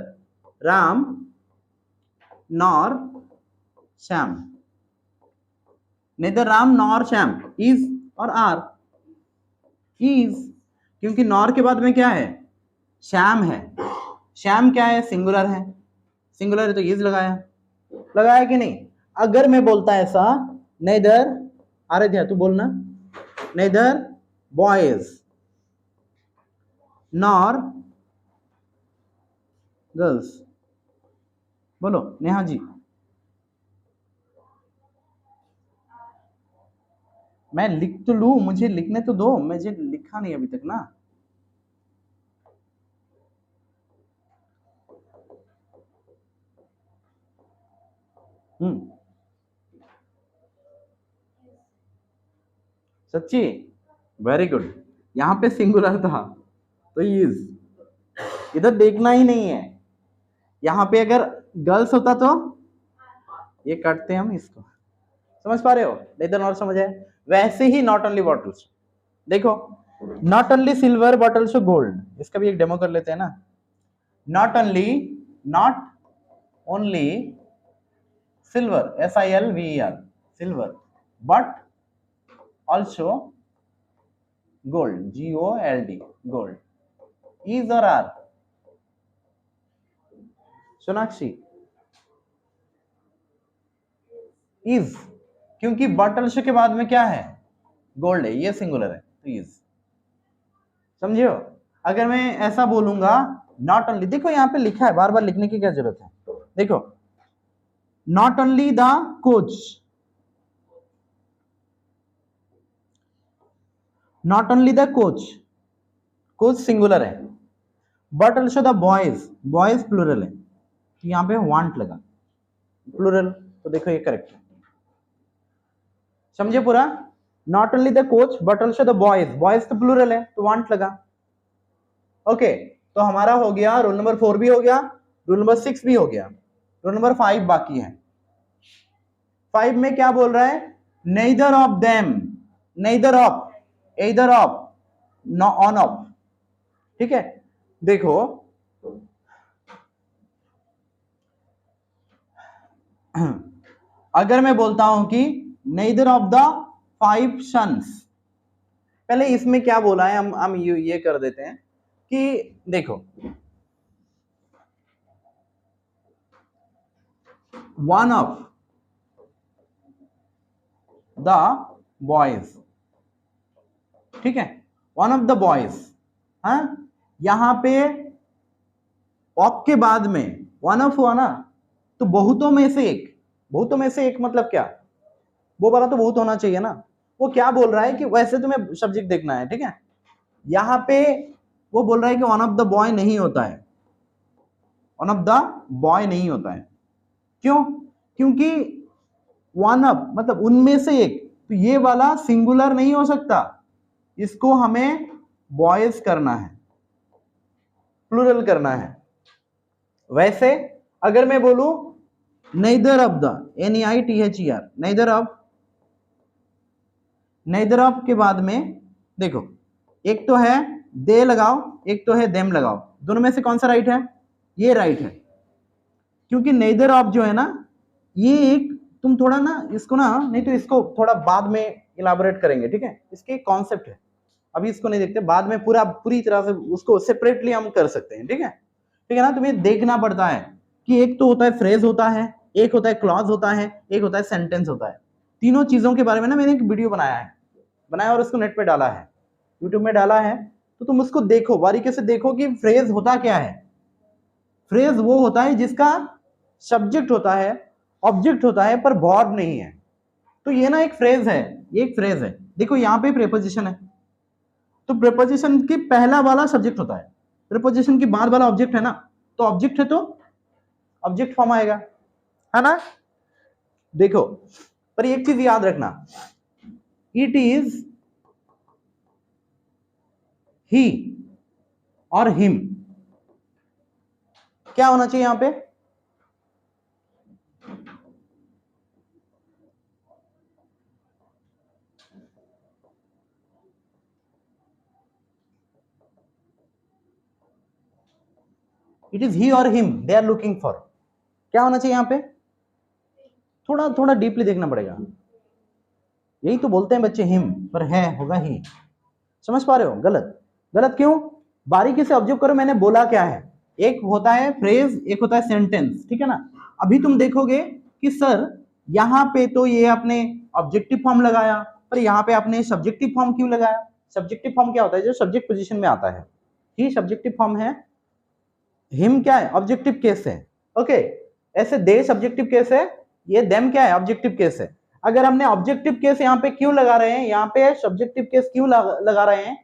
Ram nor Shyam, neither Ram nor Shyam, is और आर? इज, क्योंकि नॉर के बाद में क्या है? श्याम है। श्याम क्या है? सिंगुलर है, सिंगुलर है तो इज लगाया। लगाया कि नहीं? अगर मैं बोलता ऐसा, नेदर, आराध्या तू बोलना, नेदर बॉयज नॉर गर्ल्स, बोलो नेहा जी। मैं लिख तो लू, मुझे लिखने तो दो, मुझे लिखा नहीं अभी तक ना। सच्ची? Very good. यहां पे सिंगुलर था तो इज, इधर देखना ही नहीं है। यहां पे अगर गर्ल्स होता तो ये काटते हैं हम इसको। समझ पा रहे हो? नेदर नॉर समझ है? वैसे ही नॉट ओनली बॉटल्स, देखो not only silver but also gold, इसका भी एक डेमो कर लेते हैं ना। Not only, not only silver, SILVER, silver, but also gold, GOLD, gold. Is और आर? सोनाक्षी इज, क्योंकि बटल्स के बाद में क्या है, गोल्ड है, ये सिंगुलर है तो इज, समझियो। अगर मैं ऐसा बोलूंगा नॉट ओनली, देखो यहाँ पे लिखा है, बार बार लिखने की क्या जरूरत है, देखो not only the coach, not only the coach, coach singular है, but also the boys, boys plural है, तो यहाँ पे वांट लगा प्लूरल, तो देखो ये करेक्ट है, समझे पूरा। Not only the coach but also the boys, boys तो प्लूरल है तो वांट लगा। ओके, तो हमारा हो गया रूल नंबर 4 भी हो गया, रूल नंबर 6 भी हो गया, रूल नंबर 5 बाकी है। 5 में क्या बोल रहा है, neither of them, neither of, either of, one of, ठीक है। देखो अगर मैं बोलता हूं कि नेइदर ऑफ द 5 सन्स, पहले इसमें क्या बोला है, हम ये कर देते हैं कि देखो वन ऑफ द बॉयज, ठीक है, वन ऑफ द बॉयज, हाँ, यहां पे ऑफ के बाद में वन ऑफ हुआ ना, तो बहुतों में से एक, बहुतों में से एक मतलब क्या, वो वाला तो बहुत होना चाहिए ना। वो क्या बोल रहा है कि वैसे तुम्हें सब्जेक्ट देखना है, ठीक है, यहां पे वो बोल रहा है कि वन ऑफ द बॉय नहीं होता है, वन ऑफ द बॉय नहीं होता है, क्यों, क्योंकि वन ऑफ मतलब उनमें से एक, तो ये वाला सिंगुलर नहीं हो सकता, इसको हमें बॉयज करना है, प्लूरल करना है। वैसे अगर मैं बोलूं neither of the, NEITHER, neither of, neither of के बाद में देखो एक तो है दे लगाओ, एक तो है देम लगाओ, दोनों में से कौन सा राइट है, ये राइट है, क्योंकि नेदर ऑफ जो है ना, ये एक, तुम थोड़ा ना इसको ना, नहीं तो इसको थोड़ा बाद में इलाबोरेट करेंगे, ठीक है, इसके कॉन्सेप्ट है, अभी इसको नहीं देखते, बाद में पूरी तरह से उसको सेपरेटली हम कर सकते हैं, ठीक है, ठीक है ना। तुम्हें देखना पड़ता है कि एक तो होता है फ्रेज होता है, एक होता है क्लॉज होता है, एक होता है सेंटेंस होता है, तीनों चीजों के बारे में ना मैंने एक वीडियो बनाया और उसको नेट पे डाला है, यूट्यूब में डाला है, तो तुम उसको देखो, बारीकी से देखो कि फ्रेज होता क्या है। फ्रेज वो होता है जिसका सब्जेक्ट होता है, ऑब्जेक्ट होता है, पर वर्ब नहीं है, तो ये ना एक फ्रेज है, ये एक फ्रेज है। देखो यहाँ पे प्रेपोजिशन है, तो प्रेपोजिशन की पहला वाला सब्जेक्ट होता है, प्रेपोजिशन की बाद वाला ऑब्जेक्ट है ना, तो ऑब्जेक्ट है तो ऑब्जेक्ट फॉर्म आएगा, है ना। देखो पर एक चीज याद रखना, इट इज ही और हिम, क्या होना चाहिए यहां पे, इट इज ही और him they are looking for, क्या होना चाहिए यहां पे, थोड़ा थोड़ा डीपली देखना पड़ेगा, यही तो बोलते हैं बच्चे हिम, पर है होगा ही, समझ पा रहे हो, गलत, गलत क्यों, बारीकी से ऑब्जर्व करो मैंने बोला क्या है, एक होता है फ्रेज, एक होता है सेंटेंस, ठीक है ना। अभी तुम देखोगे कि सर यहाँ पे तो ये आपने ऑब्जेक्टिव फॉर्म लगाया, पर यहाँ पे आपने सब्जेक्टिव फॉर्म क्यों लगाया, सब्जेक्टिव फॉर्म क्या होता है, जो सब्जेक्ट पोजीशन में आता है, ही सब्जेक्टिव फॉर्म है, हिम क्या है, ऑब्जेक्टिव केस है, ओके, ऐसे दे सब्जेक्टिव केस है, ये देम क्या है, ऑब्जेक्टिव केस है। अगर हमने ऑब्जेक्टिव केस यहाँ पे क्यों लगा रहे हैं, यहाँ पे सब्जेक्टिव केस क्यों लगा रहे हैं,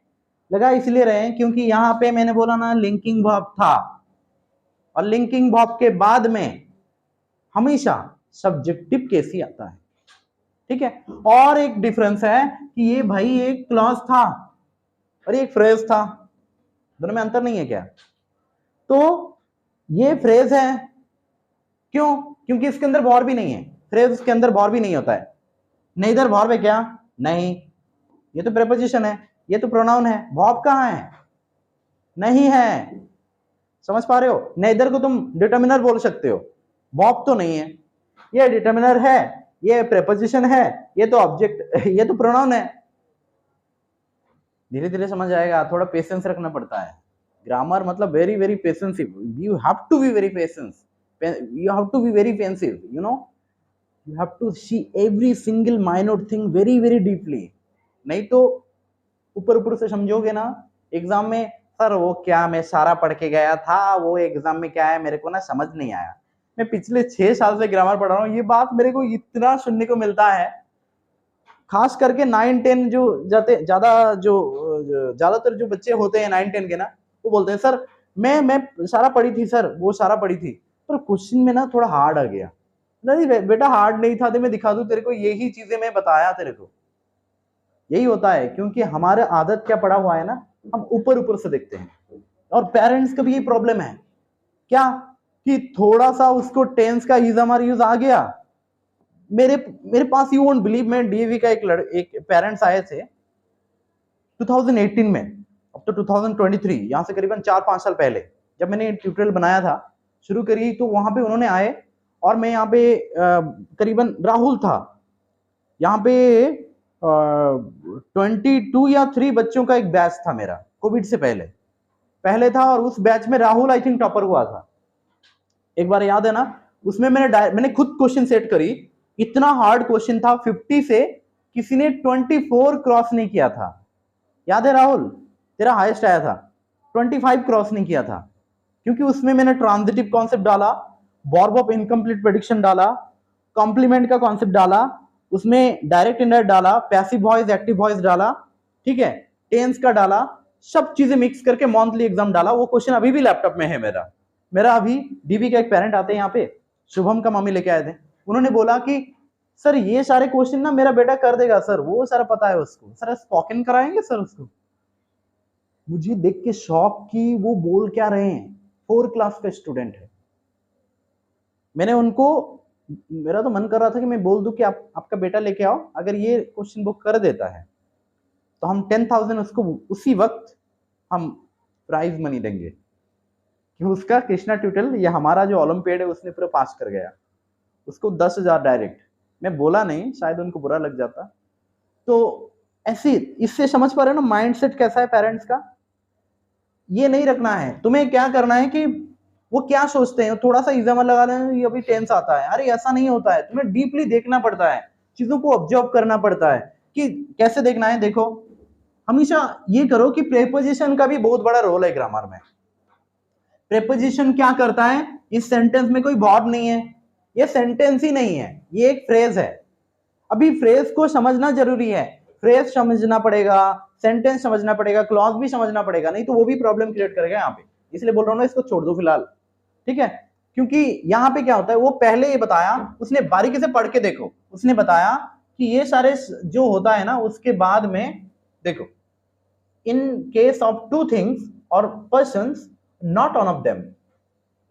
लगा इसलिए रहे हैं क्योंकि यहाँ पे मैंने बोला ना लिंकिंग वर्ब था, और लिंकिंग वर्ब के बाद में हमेशा सब्जेक्टिव केस ही आता है, ठीक है। और एक डिफरेंस है कि ये भाई एक क्लॉज था और एक फ्रेज था, दोनों में अंतर नहीं है क्या, तो ये फ्रेज है, क्यों, क्योंकि इसके अंदर वर्ब भी नहीं है, फ्रेज के अंदर वर्ब भी नहीं होता है, नहीं इधर वर्ब है क्या, नहीं, ये तो प्रेपोजिशन है, ये तो प्रोनाउन है, वर्ब कहाँ है, नहीं है, समझ पा रहे हो, नेदर को तुम डिटर्मिनर बोल सकते हो, वर्ब तो नहीं है, ये डिटर्मिनर है, ये प्रेपोजिशन है, ये तो ऑब्जेक्ट, ये तो प्रोनाउन है, धीरे धीरे समझ आएगा, थोड़ा पेशेंस रखना पड़ता है, ग्रामर मतलब very very patient, you have to be very patience, you have to be very pensive, you know, you have to see every single minor thing very very deeply, नहीं तो ऊपर ऊपर से समझोगे ना एग्जाम में, सर वो क्या मैं सारा पढ़ के गया था, वो एग्जाम में क्या है मेरे को ना समझ नहीं आया। मैं पिछले 6 साल से ग्रामर पढ़ रहा हूँ, ये बात मेरे को इतना सुनने को मिलता है, खास करके 9-10 जो ज्यादातर जो बच्चे होते हैं 9-10 के ना, वो बोलते हैं सर मैं सारा पढ़ी थी सर, वो सारा पढ़ी थी, पर क्वेश्चन में ना थोड़ा हार्ड आ गया। नहीं बेटा हार्ड नहीं था, तो मैं दिखा दूं तेरे को, यही चीजें मैं बताया तेरे को। यही होता है क्योंकि हमारे आदत क्या पड़ा हुआ है ना, हम ऊपर ऊपर से देखते हैं। और पेरेंट्स का भी ये प्रॉब्लम है क्या, कि थोड़ा सा उसको टेंस का यूज यूज आ गया। मेरे मेरे पास, यू वोंट बिलीव, मैं डीएवी का एक पेरेंट्स आए थे 2018 में, अब तो 2023, यहां से करीबन 4-5 साल पहले जब मैंने ट्यूटोरियल बनाया था, शुरू करी, तो वहां पे उन्होंने आए, और मैं यहाँ पे करीबन राहुल था, यहाँ पे 22 या 3 बच्चों का एक बैच था मेरा, कोविड से पहले था, और उस बैच में राहुल आई थिंक टॉपर हुआ था, एक बार याद है ना। उसमें मैंने खुद क्वेश्चन सेट करी, इतना हार्ड क्वेश्चन था, 50 से किसी ने 24 क्रॉस नहीं किया था, याद है राहुल, तेरा हाईएस्ट आया था, 25 क्रॉस नहीं किया था, क्योंकि उसमें मैंने ट्रांजिटिव कॉन्सेप्ट डाला, वर्ब ऑफ इनकम्प्लीट प्रेडिक्शन डाला, कॉम्प्लीमेंट का कॉन्सेप्ट डाला, उसमें डायरेक्ट इनडायरेक्ट डाला, पैसिव वॉइस एक्टिव वॉइस डाला, ठीक है, टेंस का डाला, सब चीजें मिक्स करके मंथली एग्जाम डाला। वो क्वेश्चन अभी भी लैपटॉप में है मेरा अभी डीबी का एक पेरेंट आते हैं यहाँ पे, शुभम का मम्मी लेके आए थे, उन्होंने बोला कि सर ये सारे क्वेश्चन ना मेरा बेटा कर देगा सर, वो सारा पता है उसको, सर स्पोकन कराएंगे सर उसको। मुझे देख के शॉक कि वो बोल क्या रहे हैं, 4 क्लास का स्टूडेंट है। मैंने उनको, मेरा तो मन कर रहा था कि मैं बोल दूं कि आपका बेटा लेके आओ, अगर ये क्वेश्चन बुक कर देता है तो हम 10,000 उसको उसी वक्त हम प्राइज मनी देंगे, कि उसका कृष्णा ट्यूटोरियल, ये हमारा जो ओलंपियाड है उसने पूरा पास कर गया, उसको 10,000 डायरेक्ट। मैं बोला नहीं, शायद उनको बुरा लग जाता। तो ऐसे, इससे समझ पा रहे हो ना माइंडसेट कैसा है पेरेंट्स का। ये नहीं रखना है तुम्हें, क्या करना है कि वो क्या सोचते हैं, थोड़ा सा एग्जाम लगा लें ये अभी टेंस आता है, अरे ऐसा नहीं होता है, तुम्हें डीपली देखना पड़ता है, चीजों को ऑब्जर्व करना पड़ता है। कि कैसे देखना है, देखो हमेशा ये करो कि प्रेपोजिशन का भी बहुत बड़ा रोल है ग्रामर में। प्रेपोजिशन क्या करता है, इस सेंटेंस में कोई वर्ब नहीं है, ये सेंटेंस ही नहीं है, ये एक फ्रेज है। अभी फ्रेज को समझना जरूरी है, फ्रेज समझना पड़ेगा, सेंटेंस समझना पड़ेगा, क्लॉज भी समझना पड़ेगा, नहीं तो वो भी प्रॉब्लम क्रिएट करेगा यहाँ पे। इसलिए बोल रहा हूँ ना, इसको छोड़ दो फिलहाल, ठीक है। क्योंकि यहाँ पे क्या होता है, वो पहले ये बताया, उसने बारीकी से पढ़ के देखो, उसने बताया कि ये सारे जो होता है ना, उसके बाद में देखो, इन केस ऑफ 2 थिंग्स और persons, not on off them.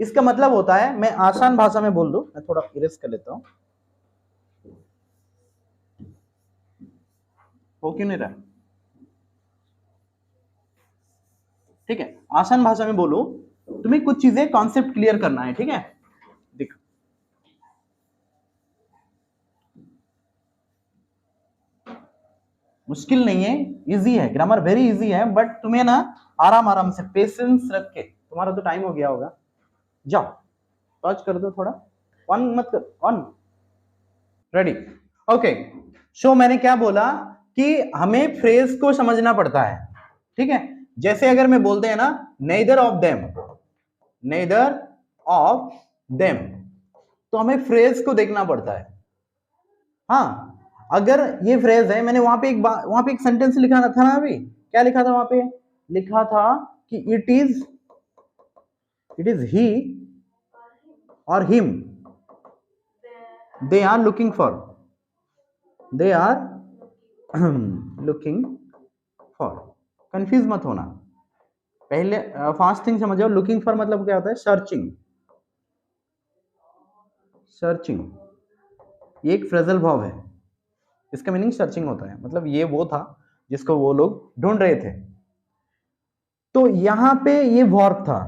इसका मतलब होता है, मैं आसान भाषा में बोल दूं, मैं थोड़ा इरेज कर लेता हूं, हो क्यों नहीं रहा, ठीक है, आसान भाषा में बोलो, तुम्हें कुछ चीजें कॉन्सेप्ट क्लियर करना है, ठीक है। देखो मुश्किल नहीं है, इजी है, ग्रामर वेरी इजी है, बट तुम्हें ना आराम आराम से पेशेंस रख के, तुम्हारा तो टाइम हो गया होगा, जाओ पॉज कर दो थोड़ा, ऑन मत कर, ऑन, रेडी, ओके। सो मैंने क्या बोला कि हमें फ्रेज को समझना पड़ता है, ठीक है। जैसे अगर मैं बोलते हैं ना, neither of them, neither of them, तो हमें फ्रेज को देखना पड़ता है। हाँ, अगर ये फ्रेज है, मैंने वहां पे एक सेंटेंस लिखा था ना, अभी क्या लिखा था वहां पे, लिखा था कि इट इज ही और him, they are looking for, they are looking for, confuse मत होना, पहले फास्ट थिंग समझो, लुकिंग फॉर मतलब क्या होता है, सर्चिंग, सर्चिंग, ये एक फ्रेजल वर्ब है, इसका मीनिंग सर्चिंग होता है, मतलब ये वो था जिसको वो लोग ढूंढ रहे थे। तो यहां पे ये वर्ब था,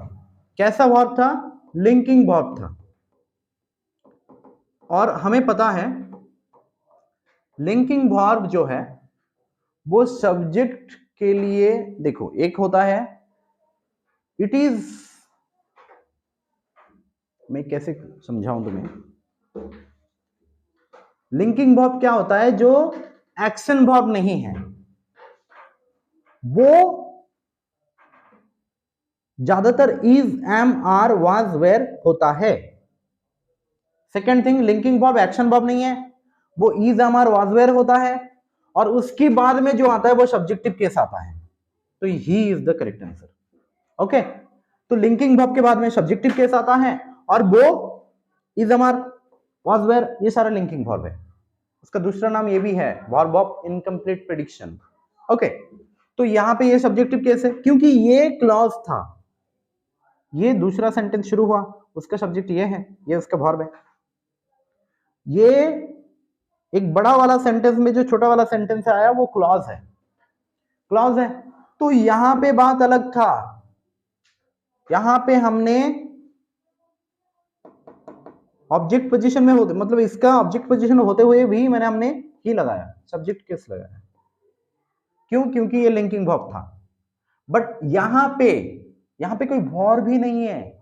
कैसा वर्ब था, लिंकिंग वर्ब था। और हमें पता है लिंकिंग वर्ब जो है वो सब्जेक्ट के लिए, देखो एक होता है इट इज, मैं कैसे समझाऊं तुम्हें, लिंकिंग वर्ब क्या होता है? जो एक्शन वर्ब नहीं है, वो ज्यादातर is, am, are, was, were होता है। Second thing, linking verb action verb नहीं है, वो is, am, are, was, were होता है, और उसके बाद में जो आता है वो सब्जेक्टिव केस आता है। तो he is the correct answer. Okay, तो लिंकिंग वर्ब के बाद में सब्जेक्टिव केस आता है, और वो is, am, are, was, were, ये सारा लिंकिंग वर्ब है। उसका दूसरा नाम ये भी है, verb of incomplete prediction. Okay, तो यहां पे ये सब्जेक्टिव केस है क्योंकि ये क्लॉज था, ये दूसरा सेंटेंस शुरू हुआ, उसका सब्जेक्ट ये है, ये उसका वर्ब है। ये एक बड़ा वाला सेंटेंस में जो छोटा वाला सेंटेंस आया वो क्लॉज है, क्लॉज है। तो यहां पे बात अलग था, यहां पे हमने ऑब्जेक्ट पोजीशन में होते, मतलब इसका ऑब्जेक्ट पोजीशन होते हुए भी हमने ही लगाया, सब्जेक्ट केस लगाया। क्यों? क्योंकि ये लिंकिंग वर्ब था। बट यहां पे कोई वर्ब भी नहीं है,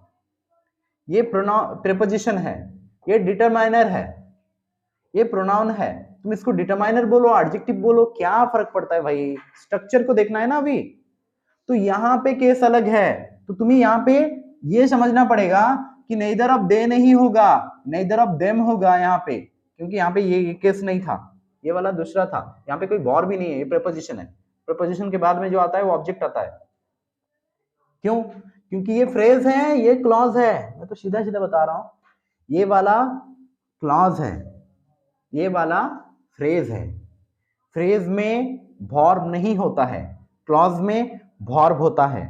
ये प्रीपोजिशन है, ये डिटरमाइनर है, ये प्रोनाउन है। तुम इसको डिटरमाइनर बोलो, एडजेक्टिव बोलो, क्या फर्क पड़ता है भाई? स्ट्रक्चर को देखना है ना अभी। तो यहाँ पे केस अलग है, तो तुम्हें यहाँ पे ये समझना पड़ेगा कि नेदर ऑफ दे नहीं होगा, नेदर ऑफ देम होगा यहाँ पे, क्योंकि यहाँ पे ये केस नहीं था, ये वाला दूसरा था। यहाँ पे कोई वर्ब भी नहीं है, ये प्रीपोजिशन है। प्रीपोजिशन के बाद में जो आता है वो ऑब्जेक्ट आता है। क्यों? क्योंकि ये फ्रेज है, ये क्लॉज है। मैं तो सीधा सीधा बता रहा हूं, ये वाला क्लॉज है, ये वाला फ्रेज है। फ्रेज में वर्ब नहीं होता है, क्लॉज में वर्ब होता है।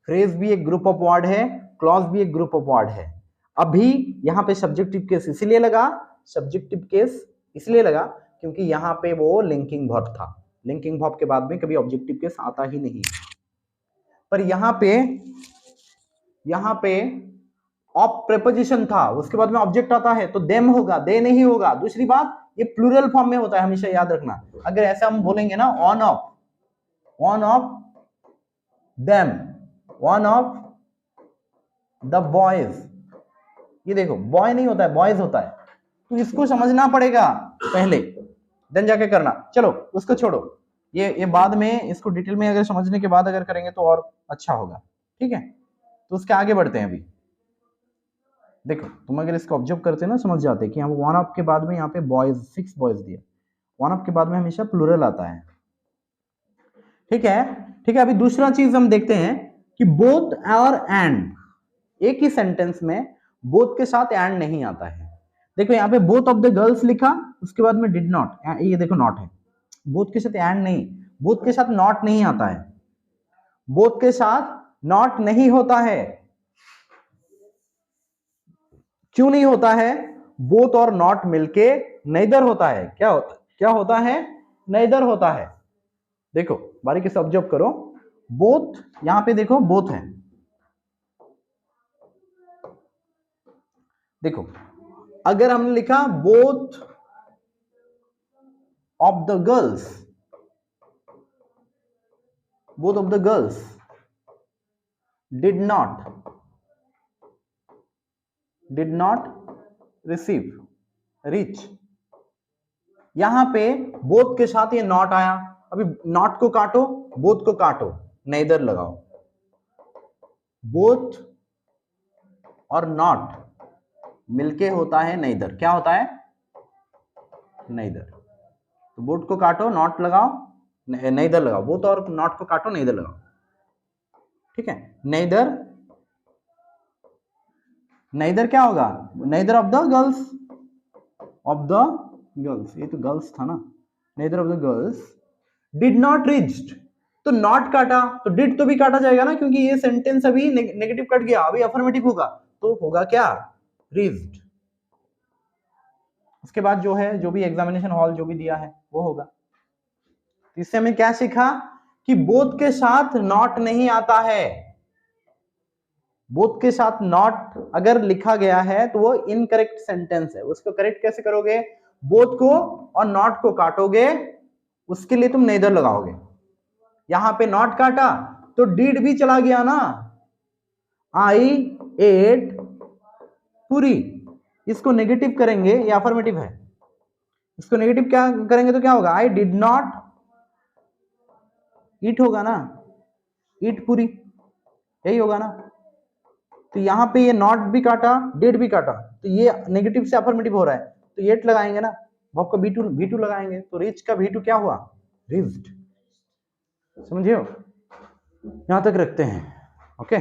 फ्रेज भी एक ग्रुप ऑफ वर्ड है, क्लॉज भी एक ग्रुप ऑफ वर्ड है। अभी यहाँ पे सब्जेक्टिव केस इसलिए लगा, सब्जेक्टिव केस इसलिए लगा क्योंकि यहाँ पे वो लिंकिंग वर्ब था। लिंकिंग वर्ब के बाद में कभी ऑब्जेक्टिव केस आता ही नहीं। पर यहाँ पे ऑफ प्रेपोजिशन था, उसके बाद में ऑब्जेक्ट आता है, तो देम होगा, दे नहीं होगा। दूसरी बात, ये प्लूरल फॉर्म में होता है, हमेशा याद रखना। अगर ऐसा हम बोलेंगे ना, on off them, one of the boys, ये देखो बॉय नहीं होता है, बॉयज होता है। तो इसको समझना पड़ेगा पहले, देन जाके करना। चलो उसको छोड़ो, ये बाद में, इसको डिटेल में अगर समझने के बाद अगर करेंगे तो और अच्छा होगा। ठीक है, तो उसके आगे बढ़ते हैं। अभी देखो, तुम अगर इसको ऑब्जर्व करते ना, समझ जाते कि यहाँ वन ऑफ के बाद में यहाँ पे बॉयज, 6 बॉयज दिया, वन ऑफ के बाद में हमेशा प्लूरल आता है। ठीक है, ठीक है। अभी दूसरा चीज हम देखते हैं कि बोथ और एंड, एक ही सेंटेंस में बोथ के साथ एंड नहीं आता है। देखो यहाँ पे बोथ ऑफ द गर्ल्स लिखा, उसके बाद में डिड नॉट, ये देखो नॉट है। बोथ के साथ एंड नहीं, बोथ के साथ नॉट नहीं आता है, बोथ के साथ नॉट नहीं होता है। क्यों नहीं होता है? बोथ और नॉट मिलके नेदर होता है। क्या होता है? नेदर होता है। देखो बारीकी से ऑब्जर्व करो, बोथ, यहां पे देखो बोथ है। देखो अगर हमने लिखा both of the girls, both of the girls did not receive reach, यहां पे बोथ के साथ ये नॉट आया। अभी नॉट को काटो, बोथ को काटो, नेदर लगाओ। बोथ और नॉट मिलके होता है नेदर। क्या होता है? नेदर। तो बोथ को काटो, नॉट लगाओ, नेदर लगाओ। बोथ और नॉट को काटो, नेदर लगाओ। ठीक है, नेदर क्या होगा? नेदर ऑफ द गर्ल्स, ये तो गर्ल्स था ना। Neither of the girls did not reached, तो नॉट काटा तो डिड तो भी काटा जाएगा ना, क्योंकि ये सेंटेंस अभी नेगेटिव कट गया, अभी अफर्मेटिव होगा, तो होगा क्या? रीच्ड। उसके बाद जो है, जो भी एग्जामिनेशन हॉल जो भी दिया है वो होगा। तो इससे हमें क्या सीखा कि बोथ के साथ नॉट नहीं आता है। बोथ के साथ नॉट अगर लिखा गया है तो वो इनकरेक्ट सेंटेंस है। उसको करेक्ट कैसे करोगे? बोथ को और नॉट को काटोगे, उसके लिए तुम नेदर लगाओगे। यहां पे नॉट काटा तो डिड भी चला गया ना, आई एट पूरी, इसको नेगेटिव करेंगे, ये अफर्मेटिव है। इसको नेगेटिव क्या करेंगे तो क्या होगा, आई डिड नॉट ईट होगा ना, ईट पूरी, यही होगा ना। तो यहाँ पे ये नॉट भी काटा, डिड भी काटा, तो ये नेगेटिव से अफर्मेटिव हो रहा है, तो ये लगाएंगे ना, वर्ब का V2 लगाएंगे, तो रिच का V2 क्या हुआ, रिच्ड। समझियो, यहां तक रखते हैं, ओके।